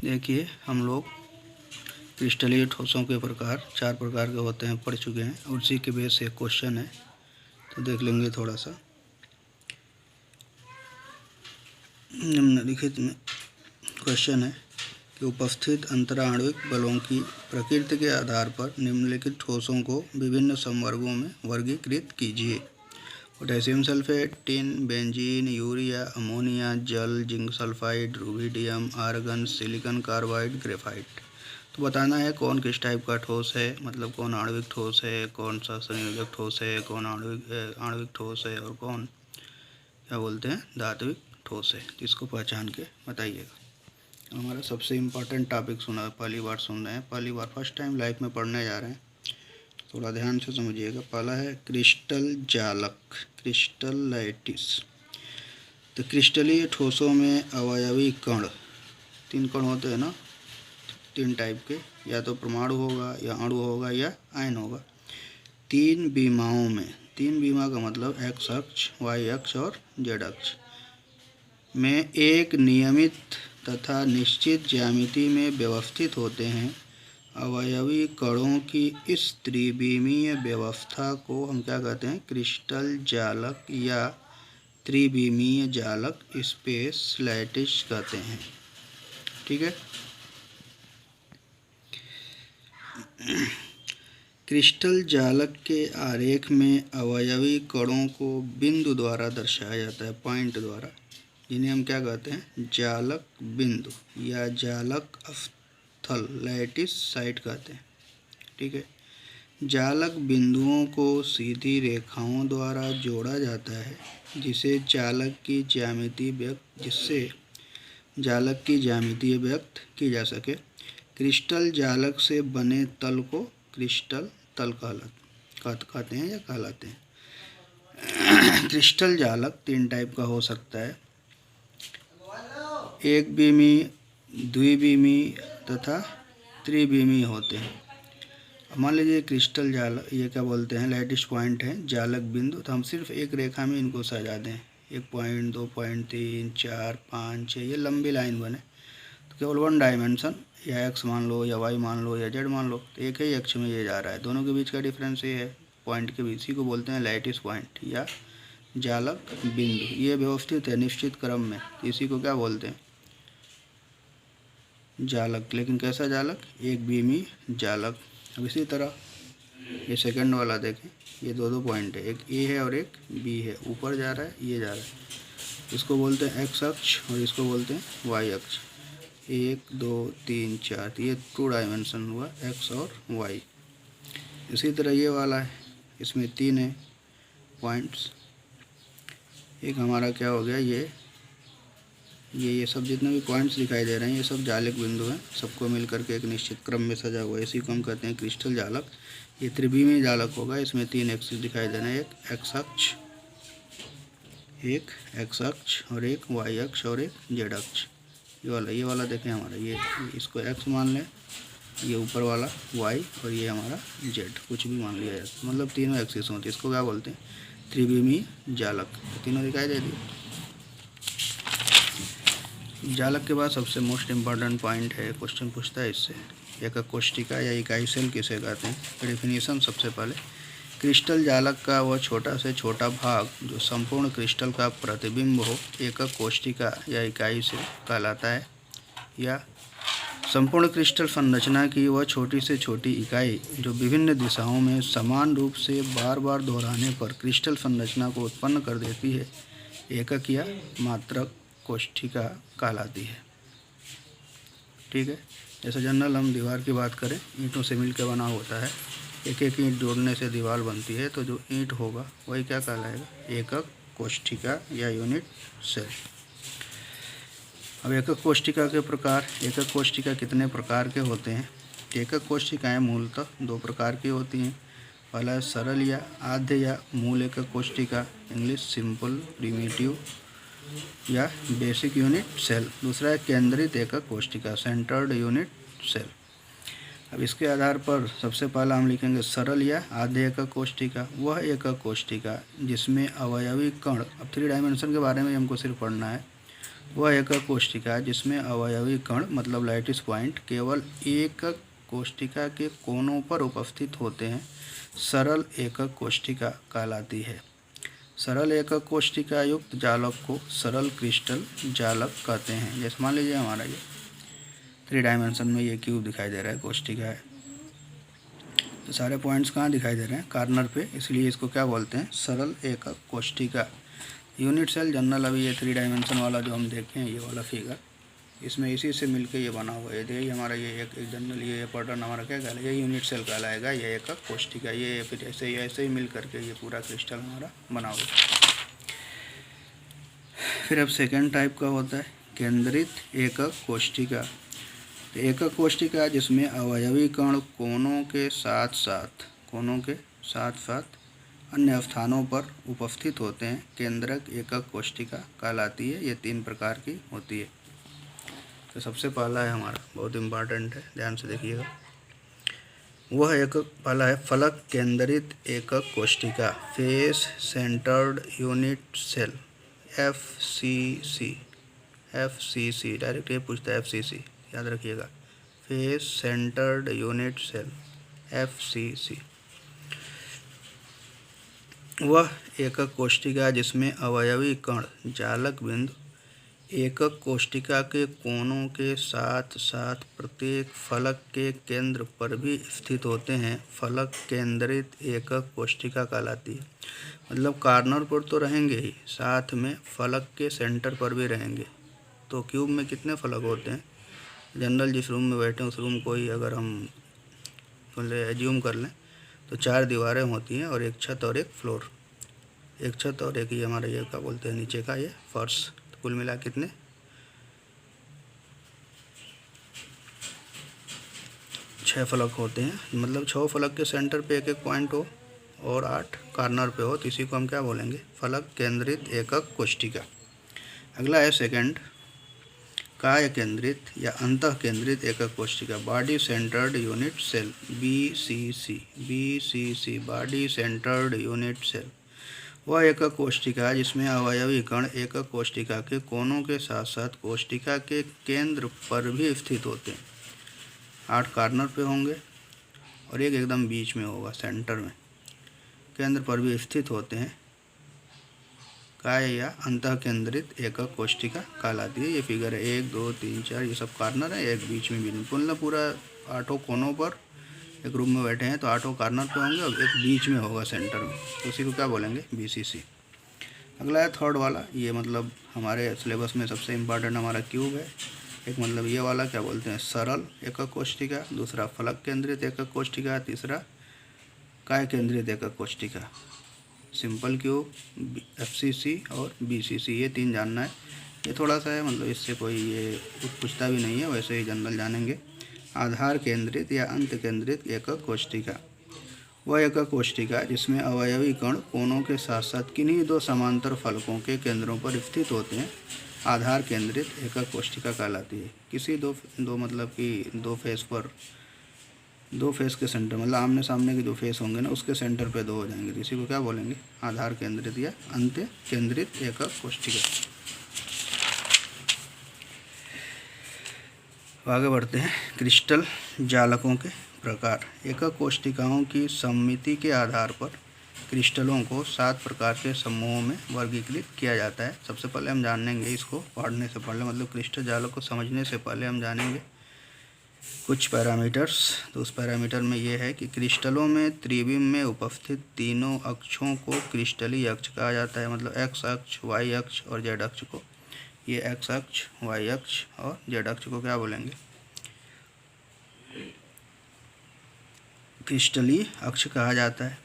देखिए, हम लोग क्रिस्टलीय ठोसों के प्रकार 4 प्रकार के होते हैं पढ़ चुके हैं, और उसी के बेस एक क्वेश्चन है तो देख लेंगे थोड़ा सा। निम्नलिखित में क्वेश्चन है कि उपस्थित अंतराण्विक बलों की प्रकृति के आधार पर निम्नलिखित ठोसों को विभिन्न समवर्गों में वर्गीकृत कीजिए। Potassium sulphate, tin, benzene, urea, ammonia, जल, zinc sulphide, rubidium, argon, silicon carbide, graphite. तो बताना है कौन किस टाइप का ठोस है, मतलब कौन आणविक ठोस है, कौन सा संयोजक ठोस है, कौन आणविक ठोस है, और कौन क्या बोलते हैं धात्विक ठोस है। तो इसको पहचान के बताइएगा। हमारा सबसे इम्पोर्टेंट टॉपिक सुना, पहली बार सुन रहे हैं, पहली बार फर्स्ट टाइम लाइफ में पढ़ने जा रहे हैं, थोड़ा ध्यान से समझिएगा। पहला है क्रिस्टल जालक, क्रिस्टल लैटिस। तो क्रिस्टलीय ठोसों में अवयवी कण, 3 कण होते हैं ना, 3 टाइप के, या तो परमाणु होगा, या अणु होगा, या आयन होगा। 3 विमाओं में, 3 विमा का मतलब एक्स अक्ष, वाई अक्ष और जेड अक्ष में एक नियमित तथा निश्चित ज्यामिति में व्यवस्थित होते हैं। अवयवी कणों की इस त्रिविमीय व्यवस्था को हम क्या कहते हैं, क्रिस्टल जालक या त्रिविमीय जालक स्पेस लैटिस कहते हैं। ठीक है। क्रिस्टल जालक के आरेख में अवयवी कणों को बिंदु द्वारा दर्शाया जाता है, पॉइंट द्वारा, जिन्हें हम क्या कहते हैं, जालक बिंदु या जालक स्थल, लैटिस साइट कहते हैं। ठीक है। जालक बिंदुओं को सीधी रेखाओं द्वारा जोड़ा जाता है, जिससे जालक की ज्यामिति व्यक्त की जा सके। क्रिस्टल जालक से बने तल को क्रिस्टल तल कहते हैं या कहलाते हैं। क्रिस्टल जालक 3 टाइप का हो सकता है, एक बीमी, द्विबीमी तथा त्रिबीमी होते हैं। मान लीजिए क्रिस्टल जालक, ये क्या बोलते हैं, लैटिस पॉइंट है, जालक बिंदु, तो हम सिर्फ एक रेखा में इनको सजा दें, 1 पॉइंट, 2 पॉइंट, 3, 4, 5, 6, ये लंबी लाइन बने, तो केवल 1 डायमेंशन, या एक्स मान लो, या वाई मान लो, या जेड मान लो, तो एक ही अक्ष में ये जा रहा है, दोनों के बीच का डिफरेंस ये है, पॉइंट के बीच, इसी को बोलते हैं लैटिस पॉइंट या जालक बिंदु। ये व्यवस्थित है निश्चित क्रम में, इसी को क्या बोलते हैं, जालक। लेकिन कैसा जालक, एक बीमी जालक। अब इसी तरह ये सेकंड वाला देखें, ये 2 पॉइंट है, एक ए है और एक बी है, ऊपर जा रहा है, ये जा रहा है, इसको बोलते हैं एक्स अक्ष और इसको बोलते हैं वाई अक्ष। 1, 2, 3, 4, ये 2 डायमेंशन हुआ, एक्स और वाई। इसी तरह ये वाला है, इसमें 3 है पॉइंट्स, एक हमारा क्या हो गया, ये सब जितने भी पॉइंट्स दिखाई दे रहे हैं, ये सब जालक बिंदु हैं, सबको मिल करके एक निश्चित क्रम में सजा हुआ है, इसी को हम कहते हैं क्रिस्टल जालक। ये त्रिविमीय जालक होगा, इसमें 3 एक्सिस दिखाई दे रहे हैं, एक एक्स अक्ष और एक वाई अक्ष और एक जेड अक्ष। ये वाला देखें हमारा, ये इसको एक्स मान लें, ये ऊपर वाला वाई और ये हमारा जेड, कुछ भी मान लिया जाए, मतलब तीनों एक्सिस होती है, इसको क्या बोलते हैं, त्रिविमीय जालक। तीनों दिखाई दे दिए। जालक के बाद सबसे मोस्ट इम्पॉर्टेंट पॉइंट है, क्वेश्चन पूछता है इससे, एकक कोष्ठिका या इकाई सेल किसे कहते हैं। डेफिनेशन सबसे पहले, क्रिस्टल जालक का वह छोटा से छोटा भाग जो संपूर्ण क्रिस्टल का प्रतिबिंब हो, एकक कोष्ठिका या इकाई सेल कहलाता है। या संपूर्ण क्रिस्टल संरचना की वह छोटी से छोटी इकाई जो विभिन्न दिशाओं में समान रूप से बार बार दोहराने पर क्रिस्टल संरचना को उत्पन्न कर देती है, एकक या मात्रक कोष्ठिका कहलाती है। ठीक है। जैसे जनरल हम दीवार की बात करें, ईंटों से मिलकर बना होता है, एक एक ईंट जोड़ने से दीवार बनती है, तो जो ईंट होगा वही क्या कहलाएगा, एकक कोष्ठिका या यूनिट सेल। अब एकक कोष्ठिका के प्रकार, एकक कोष्ठिका कितने प्रकार के होते हैं। एकक कोष्ठिकाएँ मूलतः 2 प्रकार की होती हैं। पहला है सरल या आद्य या मूल एकक कोष्ठिका, इंग्लिश सिंपल प्रिमिटिव या बेसिक यूनिट सेल। दूसरा है केंद्रित एकक कोष्ठिका, सेंटर्ड यूनिट सेल। अब इसके आधार पर सबसे पहला हम लिखेंगे सरल या आद्य एकक कोष्ठिका, वह एकक कोष्ठिका जिसमें अवयवी कण, अब 3 डायमेंशन के बारे में हमको सिर्फ पढ़ना है, वह एकक कोशिका है जिसमें अवयवी कण मतलब लैटिस पॉइंट केवल एकक कोशिका के कोनों पर उपस्थित होते हैं सरल एकक कोशिका कहलाती है। सरल एकक कोशिका युक्त जालक को सरल क्रिस्टल जालक कहते हैं। जैसे मान लीजिए हमारा ये 3 डायमेंशन में ये क्यूब दिखाई दे रहा है, कोशिका है, तो सारे पॉइंट्स कहाँ दिखाई दे रहे हैं? कार्नर पे, इसलिए इसको क्या बोलते हैं? सरल एकक कोशिका। यूनिट सेल जनरल, अभी ये 3 डायमेंशन वाला जो हम देखे हैं ये वाला फिगर, इसमें इसी से मिलके ये बना हुआ है। यही हमारा ये एक जनरल ये पैटर्न हमारा क्या कहलाएगा? ये यूनिट सेल कहलाएगा, ये एकक कोशिका। ये फिर ऐसे ही मिल करके ये पूरा क्रिस्टल हमारा बना हुआ है। फिर अब सेकेंड टाइप का होता है केंद्रित एकक कोशिका। तो एकक कोशिका जिसमें अवयवी कण कोनों के साथ साथ अन्य स्थानों पर उपस्थित होते हैं केंद्रक एकक कोशिका कहलाती है। ये 3 प्रकार की होती है। तो सबसे पहला है हमारा, बहुत इम्पॉर्टेंट है, ध्यान से देखिएगा। वह एकक पहला है फलक केंद्रित एकक कोशिका, face centred unit cell, FCC। Direct ये पूछता है FCC, याद रखिएगा, face centred unit cell, FCC। वह एकक कोशिका जिसमें अवयवी कण जालक बिंदु एकक कोशिका के कोनों के साथ साथ प्रत्येक फलक के केंद्र पर भी स्थित होते हैं फलक केंद्रित एकक कोशिका कहलाती है। मतलब कार्नर पर तो रहेंगे ही, साथ में फलक के सेंटर पर भी रहेंगे। तो क्यूब में कितने फलक होते हैं? जनरल जिस रूम में बैठे हैं उस रूम को ही अगर हम एज्यूम कर लें तो 4 दीवारें होती हैं और एक छत और एक फ्लोर, एक छत और एक ये हमारा ये क्या बोलते हैं नीचे का ये फर्श। तो कुल मिला कितने? 6 फलक होते हैं। मतलब 6 फलक के सेंटर पे एक पॉइंट हो और 8 कार्नर पे हो, तो इसी को हम क्या बोलेंगे? फलक केंद्रित एकक कोशिका। अगला है सेकंड काय केंद्रित या अंतः केंद्रित एकक कोशिका, body centred unit cell, BCC, body centred unit cell. वह एकक कोशिका जिसमें अवयवी कण एकक कोशिका के कोनों के साथ साथ कोशिका के केंद्र पर भी स्थित होते हैं। 8 कार्नर पे होंगे और एक एकदम बीच में होगा सेंटर में, केंद्र पर भी स्थित होते हैं। काय या अंतः केंद्रित एकक कोशिका कहलाती है। ये फिगर है 1 2 3 4, ये सब कार्नर है, एक बीच में भी नहीं। मतलब पूरा 8 कोनों पर एक रूम में बैठे हैं तो 8 कार्नर पे होंगे और एक बीच में होगा सेंटर में, तो उसी को क्या बोलेंगे? BCC। अगला है थर्ड वाला, ये मतलब हमारे सिलेबस में सबसे इम्पॉर्टेंट हमारा क्यूब है। एक मतलब ये वाला क्या बोलते हैं? सरल एकक कोशिका, दूसरा फलक केंद्रित एकक कोशिका, तीसरा काय केंद्रित एकक कोशिका। सिंपल क्यूब, FCC और BCC, ये 3 जानना है। ये थोड़ा सा है, मतलब इससे कोई ये कुछ पूछता भी नहीं है, वैसे ही जनरल जानेंगे। आधार केंद्रित या अंत केंद्रित एकक कोशिका, वह एकक कोशिका जिसमें अवयवी कण कोनों के साथ साथ किन्हीं 2 समांतर फलकों के केंद्रों पर स्थित होते हैं आधार केंद्रित एकक कोशिका कहलाती है। किसी दो मतलब कि 2 फेस पर, 2 फेस के सेंटर, मतलब आमने सामने के जो फेस होंगे ना उसके सेंटर पे 2 हो जाएंगे, तो इसी को क्या बोलेंगे? आधार केंद्रित या अंत केंद्रित एकक कोशिका। आगे बढ़ते हैं। क्रिस्टल जालकों के प्रकार। एकक कोशिकाओं की सममिति के आधार पर क्रिस्टलों को 7 प्रकार के समूहों में वर्गीकृत किया जाता है। सबसे पहले हम जानेंगे, इसको पढ़ने से पहले मतलब क्रिस्टल जालक को समझने से पहले हम जानेंगे कुछ पैरामीटर्स। तो उस पैरामीटर में ये है कि क्रिस्टलों में त्रिविम में उपस्थित तीनों अक्षों को क्रिस्टलीय अक्ष कहा जाता है। मतलब x अक्ष, y अक्ष और z अक्ष को, ये x अक्ष, y अक्ष और z अक्ष को क्या बोलेंगे? क्रिस्टलीय अक्ष कहा जाता है।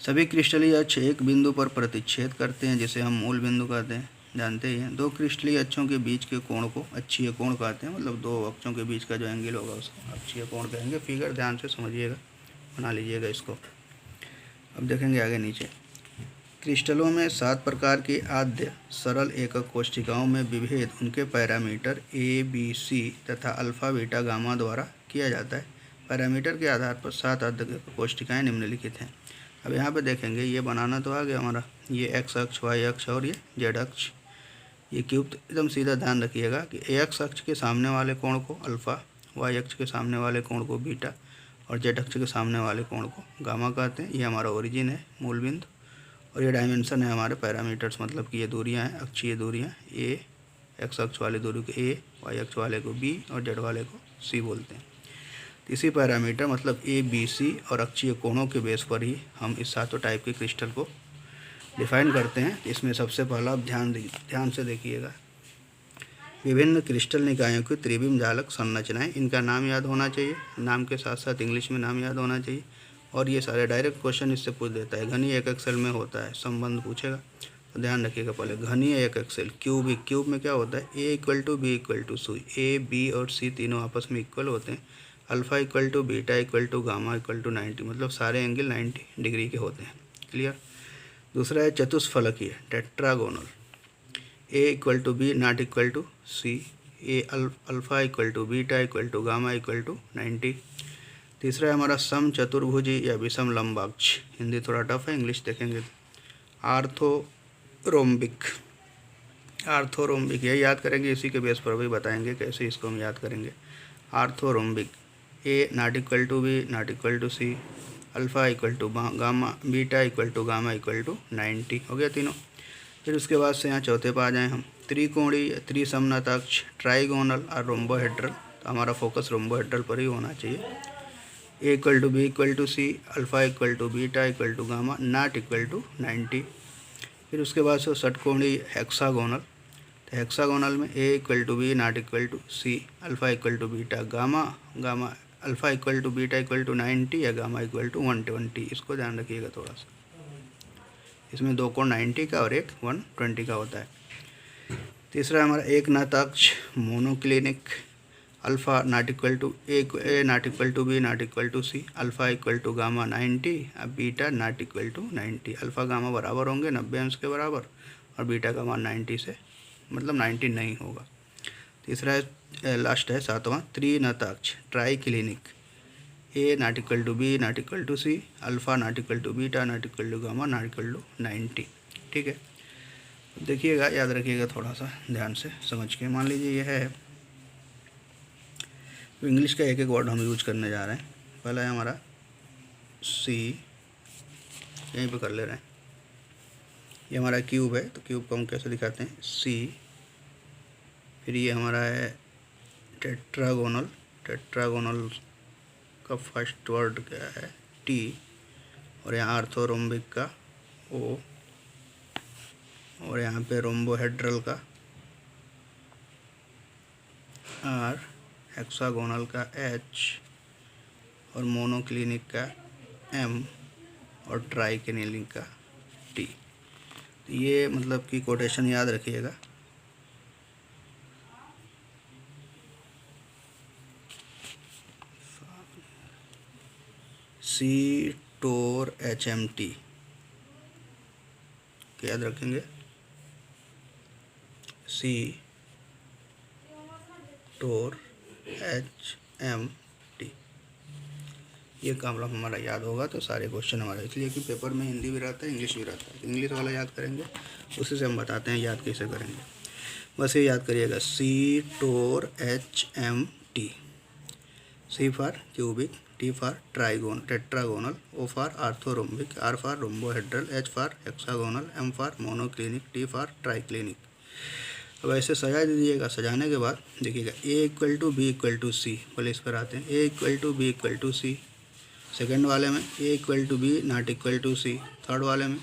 सभी क्रिस्टलीय अक्ष एक बिंदु पर प्रतिच्छेद करते हैं जिसे हम मूल बिंदु कहते हैं, जानते ही हैं। 2 क्रिस्टलीय अक्षों के बीच के कोण को अक्षीय कोण कहते हैं। मतलब 2 अक्षों के बीच का जो एंगल होगा उसको अक्षीय कोण कहेंगे। फिगर ध्यान से समझिएगा, बना लीजिएगा इसको। अब देखेंगे आगे नीचे। क्रिस्टलों में 7 प्रकार की आद्य सरल एकक कोशिकाओं में विभेद उनके पैरामीटर A, B, C तथा अल्फा, बीटा, गामा द्वारा किया जाता है। पैरामीटर के आधार पर 7 आद्य कोशिकाएँ निम्नलिखित हैं। अब यहाँ पे देखेंगे, ये बनाना तो आ गया हमारा, ये x अक्ष, y अक्ष और ये z अक्ष। ये क्यूब एकदम सीधा ध्यान रखिएगा कि एक्स अक्ष के सामने वाले कोण को अल्फ़ा, वाई अक्ष के सामने वाले कोण को बीटा और जेड अक्ष के सामने वाले कोण को गामा कहते हैं। ये हमारा ओरिजिन है, मूल बिंदु, और ये डायमेंशन है हमारे पैरामीटर्स, मतलब कि ये दूरियां हैं, अक्षीय दूरियां। ए एक्स अक्ष वाले दूरी को ए, वाई अक्ष वाले को बी और जेड वाले को सी बोलते हैं। तो इसी पैरामीटर मतलब ए बी सी और अक्षीय कोणों के बेस पर ही हम इस सातों टाइप के क्रिस्टल को डिफाइन करते हैं। इसमें सबसे पहला आप ध्यान से देखिएगा, विभिन्न क्रिस्टल निकायों की त्रिविम जालक संरचनाएं, इनका नाम याद होना चाहिए, नाम के साथ साथ इंग्लिश में नाम याद होना चाहिए। और ये सारे डायरेक्ट क्वेश्चन इससे पूछ देता है। घनीय एकक सेल में होता है, संबंध पूछेगा तो ध्यान रखिएगा। पहले घनीय एकक सेल, क्यूबिक, क्यूब में क्या होता है, A equal to B equal to C, A B और सी तीनों आपस में इक्वल होते हैं। Alpha equal to beta equal to gamma equal to 90, मतलब सारे एंगल 90 डिग्री के होते हैं। क्लियर। दूसरा है चतुष्फलकीय, tetragonal, A equal to B not equal to C, A alpha equal to beta equal to gamma equal to 90। तीसरा है हमारा सम चतुर्भुजी या विषम लंबाक्ष, हिंदी थोड़ा टफ है, इंग्लिश देखेंगे। आर्थोरोम्बिक, आर्थोरोम्बिक यही याद करेंगे, इसी के बेस पर भी बताएंगे कैसे इसको हम याद करेंगे। Orthorhombic, A not equal to B not equal to C, alpha equal to gamma, beta equal to gamma equal to 90, हो गया तीनों। फिर उसके बाद से यहाँ चौथे पर आ जाएँ हम, त्रिकोणीय, त्रिसमनाताक्ष, ट्राइगोनल और रोम्बोहेड्रल। तो हमारा फोकस रोम्बोहेड्रल पर ही होना चाहिए। A equal to B equal to C, alpha equal to beta equal to gamma not equal to 90। फिर उसके बाद से षटकोणीय, हेक्सागोनल, तो हेक्सागोनल में A equal to B not equal to C, alpha equal to beta gamma, gamma alpha equal to beta equal to 90 या gamma equal to 120, इसको ध्यान रखिएगा थोड़ा सा। इसमें दो कोण 90 का और एक 120 का होता है। तीसरा हमारा एक नाताक्ष, monoclinic, alpha not equal to A not equal to B not equal to C, alpha equal to gamma 90, अब beta not equal to 90। Alpha gamma बराबर होंगे 90 अंश के बराबर और बीटा का मान 90 से मतलब 90 नहीं होगा। तीसरा है लास्ट है सातवां, त्रिनाताक्ष, triclinic, A not equal to B not equal to C, alpha not equal to beta not equal to gamma not equal to 90। ठीक है, देखिएगा, याद रखिएगा, थोड़ा सा ध्यान से समझ के। मान लीजिए यह है, तो इंग्लिश का एक एक वर्ड हम यूज करने जा रहे हैं। पहला है हमारा सी, यहीं पे कर ले रहे हैं। ये हमारा क्यूब है, तो क्यूब को हम कैसे दिखाते हैं, सी। फिर ये हमारा है टेट्रागोनल, टेट्रागोनल का फर्स्ट वर्ड क्या है, टी, और यहाँ आर्थोरोम्बिक का ओ, और यहाँ पे रोम्बोहेड्रल का आर, हेक्सागोनल का एच, और मोनोक्लिनिक का एम, और ट्राइक्लिनिक का टी। ये मतलब कि कोटेशन याद रखिएगा। सी टोर एच एम टी, याद रखेंगे, सी टोर एच एम टी। ये काम हमारा याद होगा तो सारे क्वेश्चन हमारे, इसलिए कि पेपर में हिंदी भी रहता है, इंग्लिश भी रहता है। तो इंग्लिश वाला याद करेंगे, उसी से हम बताते हैं याद कैसे करेंगे। बस ये याद करिएगा, C TOR H M T, C for cubic, T for tetragonal, O for orthorhombic, R for rhombohedral, H for hexagonal, M for monoclinic, T for triclinic. अब ऐसे सजा दीजिएगा। सजाने के बाद देखिएगा, A equal to B equal to C, पहले इस पर आते हैं, A equal to B equal to C. Second वाले में A equal to B not equal to C. Third वाले में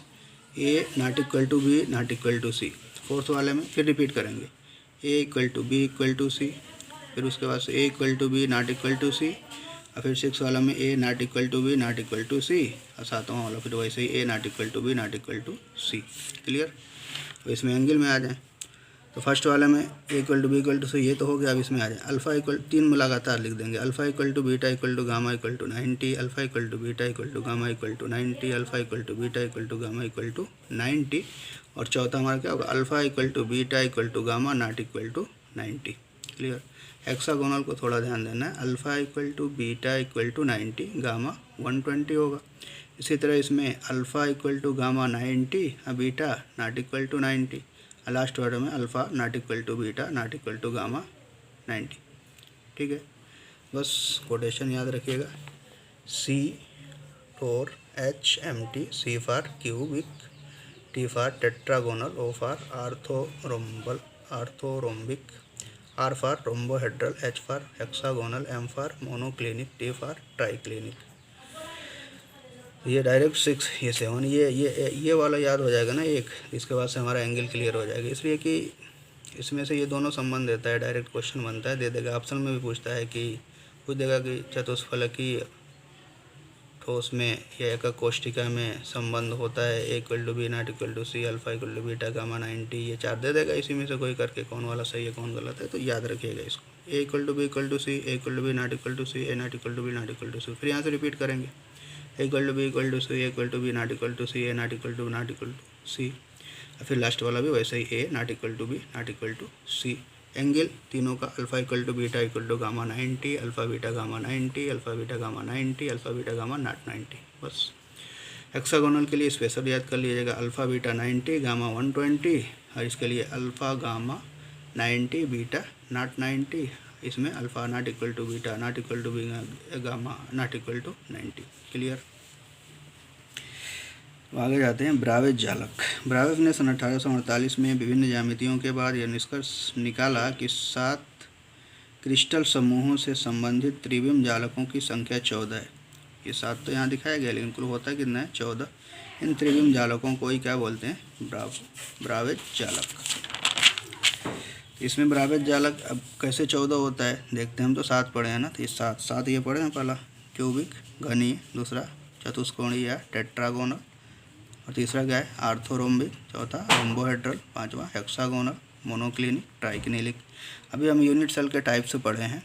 A not equal to B not equal to C. Fourth वाले में फिर रिपीट करेंगे, A equal to B equal to C, फिर उसके बाद से A equal to B not equal to C, और फिर सिक्स वाला में A not equal to B not equal to C, और सातवां वाला फिर वैसे ही A not equal to B not equal to C. Clear. तो इसमें एंगल में आ जाए तो फर्स्ट वाले में A equal to B equal to C, ये तो हो गया। अब इसमें आ जाए अल्फ़ा इक्वल, तीन में लगातार लिख देंगे, alpha equal to beta equal to gamma equal to 90, alpha equal to beta equal to gamma equal to 90, alpha equal to beta equal to gamma equal to 90, और चौथा हमारा क्या होगा, alpha equal to beta equal to gamma not equal to 90। Clear. Hexagonal को थोड़ा ध्यान देना है, alpha equal to beta equal to 90, gamma 120 होगा। इसी तरह इसमें alpha equal to gamma 90, beta not equal to 90, last word में alpha not equal to beta not equal to gamma 90। ठीक है, बस कोटेशन याद रखिएगा, C for HMT, C for cubic, T for tetragonal, O for orthorhombic, R for rhombohedral, H for hexagonal, M for monoclinic, T for triclinic. ये direct 6, ये 7, ये वाला याद हो जाएगा ना एक, इसके बाद से हमारा एंगल क्लियर हो जाएगा। इसलिए कि इसमें से ये दोनों संबंध देता है, डायरेक्ट क्वेश्चन बनता है, दे देगा। ऑप्शन में भी पूछता है कि पूछ देगा कि चतुष्फलकी ठोस में या एकक कोष्ठिका में संबंध होता है, A equal to B not equal to c, alpha equal to beta gamma 90, ये 4 दे देगा। इसी में से कोई करके कौन वाला सही है कौन गलत है, तो याद रखिएगा इसको। A equal to B equal to C, A equal to B not equal to C, A not equal to B not equal to C. फिर यहाँ से रिपीट करेंगे, A equal to B equal to C, A equal to B not equal to C, A not equal to not equal to C. फिर last वाला भी वैसे ही, A not equal to B not equal to C. Angle तीनों का alpha equal to beta equal to gamma 90, alpha beta gamma 90, alpha beta gamma 90, alpha beta gamma not 90। बस hexagonal के लिए स्पेशल याद कर लीजिएगा, अल्फ़ा बीटा 90 गामा 120, और इसके लिए अल्फ़ा गामा 90 बीटा नॉट 90, इसमें alpha not equal to beta not equal to gamma not equal to 90। Clear. आगे जाते हैं, ब्रावेज जालक। ब्रावेज ने सन 1848 में विभिन्न ज्यामितियों के बाद यह निष्कर्ष निकाला कि 7 क्रिस्टल समूहों से संबंधित त्रिविम जालकों की संख्या 14 है। ये 7 तो यहाँ दिखाया गया, लेकिन कुल होता कितना है, 14। इन त्रिविम जालकों को ही क्या बोलते हैं, ब्रावेज जालक। इसमें ब्रावेज जालक अब कैसे 14 होता है देखते हैं। हम तो 7 पढ़े हैं ना, तो ये 7 ये पढ़े हैं। पहला क्यूबिक घनीय, दूसरा चतुष्कोणीय या टेट्रागोनल, और तीसरा क्या है, आर्थोरोम्बिक, चौथा रोम्बोहेड्रल, पांचवा हेक्सागोनल, मोनोक्लिनिक, ट्राइक्लिनिक। अभी हम यूनिट सेल के टाइप से पढ़े हैं,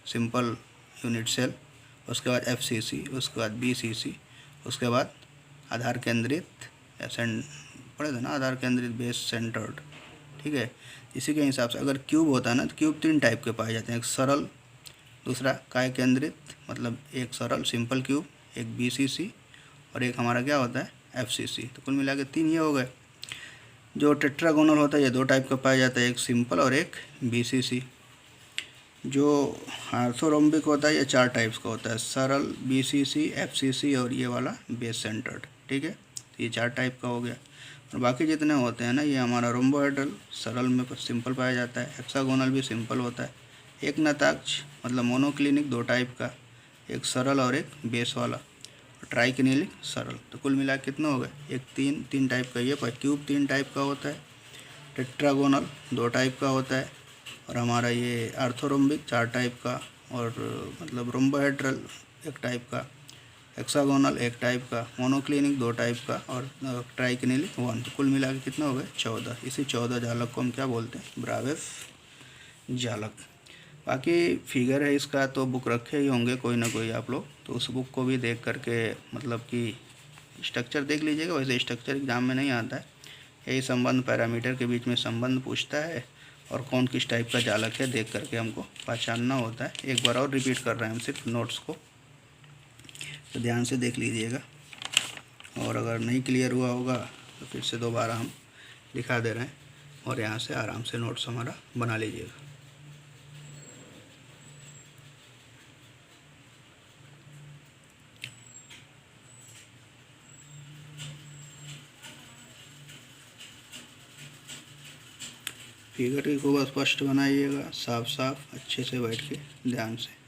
सिंपल यूनिट सेल, उसके बाद FCC, उसके बाद BCC, उसके बाद आधार केंद्रित या पढ़े थे ना, आधार केंद्रित बेस सेंटर्ड। ठीक है, इसी के हिसाब से अगर क्यूब होता है ना, तो क्यूब 3 टाइप के पाए जाते हैं, एक सरल, दूसरा काय केंद्रित, मतलब एक सरल सिंपल क्यूब, एक BCC, और एक हमारा क्या होता है, FCC। तो कुल मिला के 3 ये हो गए। जो टेट्रागोनल होता है ये 2 टाइप का पाया जाता है, एक सिंपल और एक BCC। जो आर्थोरोम्बिक होता है ये 4 टाइप्स का होता है, सरल, BCC, FCC और ये वाला बेस सेंटर्ड। ठीक है, तो ये 4 टाइप का हो गया। और बाकी जितने होते हैं ना, ये हमारा रोम्बोहेड्रल सरल में सिंपल पाया जाता है, हेक्सागोनल भी सिंपल होता है, एक नताक्ष मतलब मोनोक्लिनिक 2 टाइप का, एक सरल और एक बेस वाला, ट्राइक्लिनिक सरल। तो कुल मिला के कितना हो गए, एक 3 टाइप का। ये क्यूब 3 टाइप का होता है, टेट्रागोनल 2 टाइप का होता है, और हमारा ये आर्थोरोम्बिक 4 टाइप का, और मतलब रोम्बोहेड्रल 1 टाइप का, हेक्सागोनल 1 टाइप का, मोनोक्लिनिक 2 टाइप का, और ट्राइक्लिनिक 1। तो कुल मिला के कितना हो गए, 14। इसी 14 जालक को हम क्या बोलते हैं, ब्रावेज जालक। बाकी फिगर है इसका, तो बुक रखे ही होंगे कोई ना कोई आप लोग, तो उस बुक को भी देख करके मतलब कि स्ट्रक्चर देख लीजिएगा। वैसे स्ट्रक्चर एग्जाम में नहीं आता है, यही संबंध पैरामीटर के बीच में संबंध पूछता है, और कौन किस टाइप का जालक है देख करके हमको पहचानना होता है। एक बार और रिपीट कर रहे हैं हम सिर्फ नोट्स को, तो ध्यान से देख लीजिएगा, और अगर नहीं क्लियर हुआ होगा तो फिर से दोबारा हम दिखा दे रहे हैं, और यहाँ से आराम से नोट्स हमारा बना लीजिएगा। फिगर को बस स्पष्ट बनाइएगा, साफ साफ अच्छे से बैठ के ध्यान से।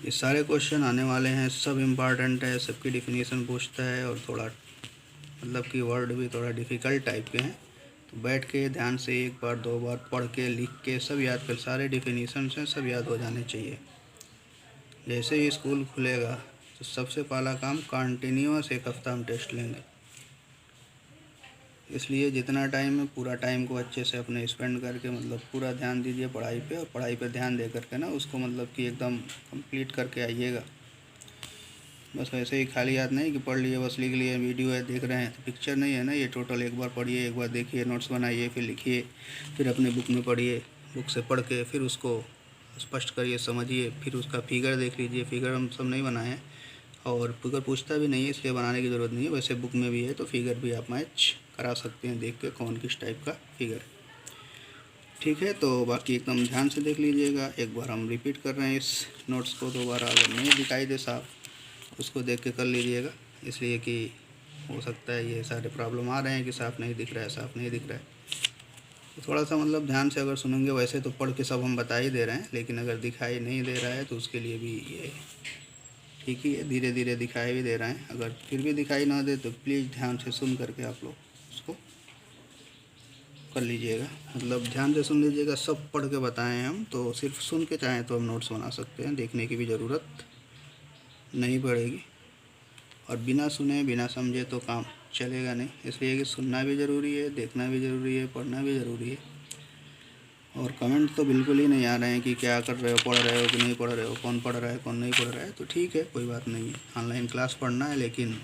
ये सारे क्वेश्चन आने वाले हैं, सब इम्पॉर्टेंट है, सबकी डिफिनीशन पूछता है, और थोड़ा मतलब कि वर्ड भी थोड़ा डिफ़िकल्ट टाइप के हैं। तो बैठ के ध्यान से 1 बार 2 बार पढ़ के लिख के सब याद कर, सारे डिफिनीशन हैं सब याद हो जाने चाहिए। जैसे ही स्कूल खुलेगा तो सबसे पहला काम कंटिन्यूअस 1 हफ्ता हम टेस्ट लेंगे, इसलिए जितना टाइम है पूरा टाइम को अच्छे से अपने स्पेंड करके मतलब पूरा ध्यान दीजिए पढ़ाई पे, और पढ़ाई पे ध्यान दे करके ना उसको मतलब कि एकदम कंप्लीट करके आइएगा। बस वैसे ही खाली याद नहीं कि पढ़ लिए बस लिख लिए, वीडियो है देख रहे हैं, तो पिक्चर नहीं है ना ये। टोटल 1 बार पढ़िए, 1 बार देखिए, नोट्स बनाइए, फिर लिखिए, फिर अपने बुक में पढ़िए, बुक से पढ़ के फिर उसको स्पष्ट करिए, समझिए, फिर उसका फिगर देख लीजिए। फिगर हम सब नहीं बनाए हैं, और फिगर पूछता भी नहीं है, इसलिए बनाने की ज़रूरत नहीं है। वैसे बुक में भी है तो फिगर भी आप मैच करा सकते हैं देख के कौन किस टाइप का फिगर है। ठीक है, तो बाकी एकदम ध्यान से देख लीजिएगा। एक बार हम रिपीट कर रहे हैं इस नोट्स को, दोबारा अगर नहीं दिखाई दे साफ उसको देख के कर लीजिएगा, इसलिए कि हो सकता है ये सारे प्रॉब्लम आ रहे हैं कि साफ़ नहीं दिख रहा है, साफ़ नहीं दिख रहा है। तो थोड़ा सा मतलब ध्यान से अगर सुनेंगे, वैसे तो पढ़ के सब हम बता ही दे रहे हैं, लेकिन अगर दिखाई नहीं दे रहा है तो उसके लिए भी ये ठीक ही है, धीरे धीरे दिखाई भी दे रहे हैं। अगर फिर भी दिखाई ना दे तो प्लीज़ ध्यान से सुन करके आप लोग उसको कर लीजिएगा, मतलब ध्यान से सुन लीजिएगा। सब पढ़ के बताएं हम, तो सिर्फ सुन के चाहें तो हम नोट्स बना सकते हैं, देखने की भी ज़रूरत नहीं पड़ेगी। और बिना सुने बिना समझे तो काम चलेगा नहीं, इसलिए कि सुनना भी ज़रूरी है, देखना भी ज़रूरी है, पढ़ना भी ज़रूरी है। और कमेंट तो बिल्कुल ही नहीं आ रहे हैं कि क्या कर रहे हो, पढ़ रहे हो कि नहीं पढ़ रहे हो, कौन पढ़ रहा है कौन नहीं पढ़ रहा है। तो ठीक है, कोई बात नहीं है, ऑनलाइन क्लास पढ़ना है, लेकिन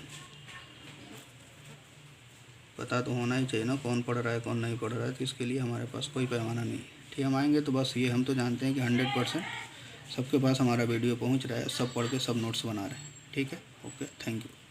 पता तो होना ही चाहिए ना कौन पढ़ रहा है कौन नहीं पढ़ रहा है। तो इसके लिए हमारे पास कोई पैमाना नहीं है। ठीक, हम आएंगे तो बस ये हम तो जानते हैं कि 100% सबके पास हमारा वीडियो पहुंच रहा है, सब पढ़ के सब नोट्स बना रहे हैं। ठीक है, ओके, थैंक यू।